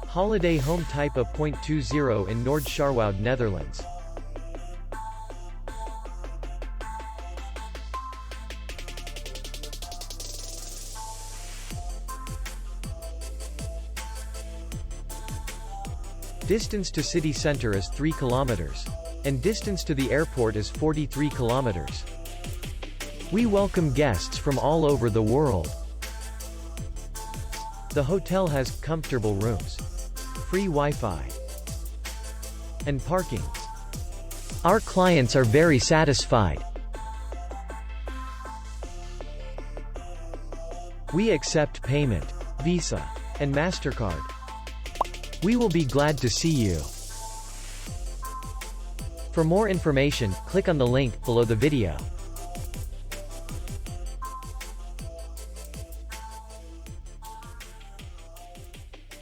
Holiday Home Type A.20 in Noord-Scharwoude, Netherlands. Distance to city center is 3 kilometers. And distance to the airport is 43 kilometers. We welcome guests from all over the world. The hotel has comfortable rooms, free Wi-Fi, and parking. Our clients are very satisfied. We accept payment, Visa, and MasterCard. We will be glad to see you. For more information, click on the link below the video.